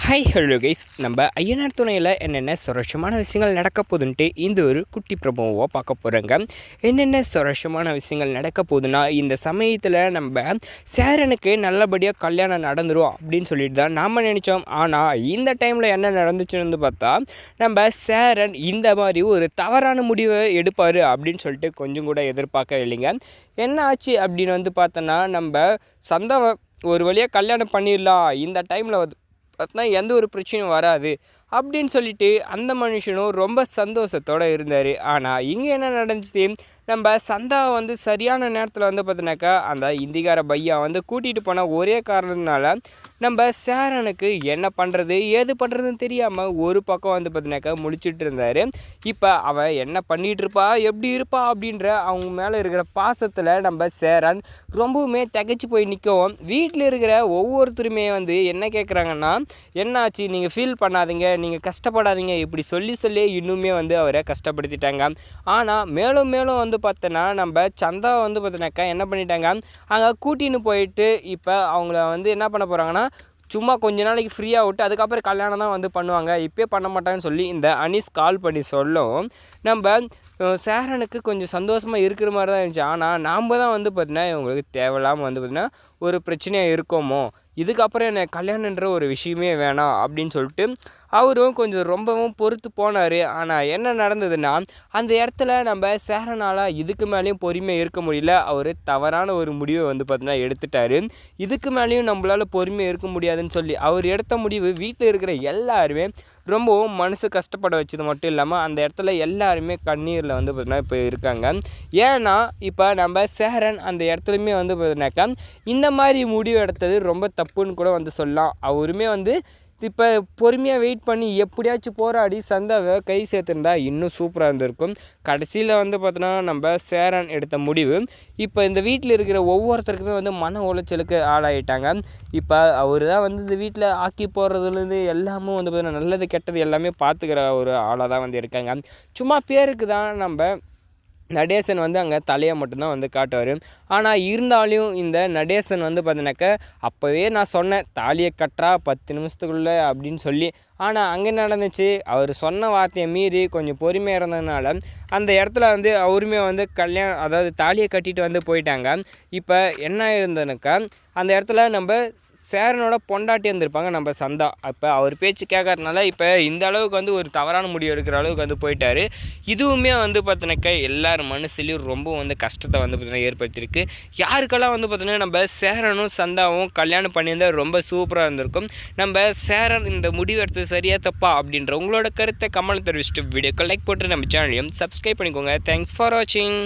Hi hello guys, நம்ம ஐயனார் துணையில் என்னென்ன சுரட்சமான விஷயங்கள் நடக்க போகுதுன்ட்டு இந்த ஒரு குட்டி பிரபோவாக பார்க்க போகிறோங்க. என்னென்ன சுரட்சமான விஷயங்கள் நடக்க போகுதுன்னா, இந்த சமயத்தில் நம்ம சேரனுக்கு நல்லபடியாக கல்யாணம் நடந்துடும் அப்படின்னு சொல்லிட்டு தான் நாம் நினச்சோம். ஆனால் இந்த டைமில் என்ன நடந்துச்சுன்னு பார்த்தா, நம்ம சேரன் இந்த மாதிரி ஒரு தவறான முடிவை எடுப்பார் அப்படின்னு சொல்லிட்டு கொஞ்சம் கூட எதிர்பார்க்க இல்லைங்க. என்ன ஆச்சு அப்படின்னு பார்த்தோன்னா, நம்ம சந்தா ஒரு வழியாக கல்யாணம் பண்ணிடலாம், இந்த டைமில் பார்த்தா எந்த ஒரு பிரச்சனையும் வராது அப்படின்னு சொல்லிட்டு அந்த மனுஷனும் ரொம்ப சந்தோஷத்தோடு இருந்தார். ஆனால் இங்கே என்ன நடந்துச்சு, நம்ம சந்தாவை சரியான நேரத்தில் பார்த்தினாக்கா அந்த இந்திக்கார பையா கூட்டிகிட்டு போன ஒரே காரணத்தினால நம்ம சேரனுக்கு என்ன பண்ணுறது ஏது பண்ணுறதுன்னு தெரியாமல் ஒரு பக்கம் பார்த்தினாக்கா முழிச்சிட்டு இருந்தார். இப்போ அவள் என்ன பண்ணிகிட்டு இருப்பா, எப்படி இருப்பா அப்படின்ற அவங்க மேலே இருக்கிற பாசத்தில் நம்ம சேரன் ரொம்பவுமே திகைச்சு போய் நிற்கவும், வீட்டில் இருக்கிற ஒவ்வொருத்தருமே என்ன கேட்குறாங்கன்னா, என்னாச்சு, நீங்கள் ஃபீல் பண்ணாதீங்க, நீங்கள் கஷ்டப்படாதீங்க, இப்படி சொல்லி இன்னுமே அவரை கஷ்டப்படுத்திட்டாங்க. ஆனால் மேலும் பார்த்தோன்னா நம்ம சந்தா பார்த்தினாக்கா என்ன பண்ணிட்டாங்க, அங்கே கூட்டின்னு போயிட்டு இப்போ அவங்கள என்ன பண்ண போகிறாங்கன்னா, சும்மா கொஞ்ச நாளைக்கு ஃப்ரீயாக விட்டு அதுக்கப்புறம் கல்யாணம் தான் பண்ணுவாங்க, இப்போயே பண்ண மாட்டாங்கன்னு சொல்லி இந்த அனீஸ் கால் பண்ணி சொல்லும். நம்ம சேரனுக்கு கொஞ்சம் சந்தோஷமாக இருக்கிற மாதிரி தான் இருந்துச்சு. ஆனால் நாம் தான் பார்த்தீங்கன்னா இவங்களுக்கு தேவையில்லாமல் பார்த்தீங்கன்னா ஒரு பிரச்சனையாக இருக்கோமோ, இதுக்கப்புறம் என்ன கல்யாணன்ற ஒரு விஷயமே வேணாம் அப்படின்னு சொல்லிட்டு அவரும் கொஞ்சம் ரொம்பவும் பொறுத்து போனார். ஆனால் என்ன நடந்ததுன்னா, அந்த இடத்துல நம்ம சேரனால் இதுக்கு மேலேயும் பொறுமையாக இருக்க முடியல. அவர் தவறான ஒரு முடிவை பார்த்தீங்கன்னா எடுத்துட்டார். இதுக்கு மேலேயும் நம்மளால் பொறுமையாக இருக்க முடியாதுன்னு சொல்லி அவர் எடுத்த முடிவு வீட்டில் இருக்கிற எல்லாருமே ரொம்பவும் மனசு கஷ்டப்பட வச்சது மட்டும் இல்லாமல் அந்த இடத்துல எல்லாருமே கண்ணீரில் பார்த்தீங்கன்னா இப்போ இருக்காங்க. ஏன்னா இப்போ நம்ம சேரன் அந்த இடத்துலையுமே பார்த்தீங்கன்னாக்கா இந்த மாதிரி முடிவு எடுத்தது ரொம்ப தப்புன்னு கூட சொல்லலாம். அவருமே இப்போ பொறுமையாக வெயிட் பண்ணி எப்படியாச்சும் போராடி சந்தாவை கை சேர்த்துருந்தா இன்னும் சூப்பராக இருந்திருக்கும். கடைசியில் பார்த்தோன்னா நம்ம சேரன் எடுத்த முடிவு இப்போ இந்த வீட்டில் இருக்கிற ஒவ்வொருத்தருக்குமே மன உளைச்சலுக்கு ஆளாயிட்டாங்க. இப்போ அவர் தான் இந்த வீட்டில் ஆக்கி போடுறதுலேருந்து எல்லாமும் பார்த்தீங்கன்னா நல்லது கெட்டது எல்லாமே பார்த்துக்கிற ஒரு ஆளாக தான் இருக்காங்க. சும்மா பேருக்கு தான் நம்ம நடேசன் அங்கே தலையை மட்டும்தான் காட்டுவார். ஆனால் இருந்தாலும் இந்த நடேசன் பார்த்தீங்கன்னாக்கா அப்போவே நான் சொன்னேன், தாலியை கட்டுறா 10 நிமிஷத்துக்குள்ளே அப்படின்னு சொல்லி. ஆனால் அங்கே நடந்துச்சு, அவர் சொன்ன வார்த்தையை மீறி கொஞ்சம் பொறுமையாக இருந்ததுனால அந்த இடத்துல அவருமே கல்யாணம் அதாவது தாலியை கட்டிட்டு போயிட்டாங்க. இப்போ என்ன இருந்ததுனாக்கா அந்த இடத்துல நம்ம சேரனோட பொண்டாட்டி இருந்திருப்பாங்க நம்ம சந்தா. அப்போ அவர் பேச்சு கேட்கறதுனால இப்போ இந்த அளவுக்கு ஒரு தவறான முடிவு எடுக்கிற அளவுக்கு போயிட்டார். இதுவுமே பார்த்தினாக்கா எல்லார் மனசுலேயும் ரொம்ப கஷ்டத்தை பார்த்திங்கன்னா ஏற்படுத்தியிருக்கு. யாருக்கெல்லாம் பார்த்திங்கன்னா நம்ம சேரனும் சந்தாவும் கல்யாணம் பண்ணியிருந்தால் ரொம்ப சூப்பராக இருந்திருக்கும். நம்ம சேரன் இந்த முடிவு எடுத்தது சரியா தப்பா அப்படின்ற உங்களோட கருத்தை கமெண்ட் தெரிவிச்சுட்டு வீடியோக்கு லைக் போட்டு நம்ம சேனலையும் சப்ஸ்கிரைப் பண்ணிக்கோங்க. தேங்க்ஸ் ஃபார் வாட்சிங்.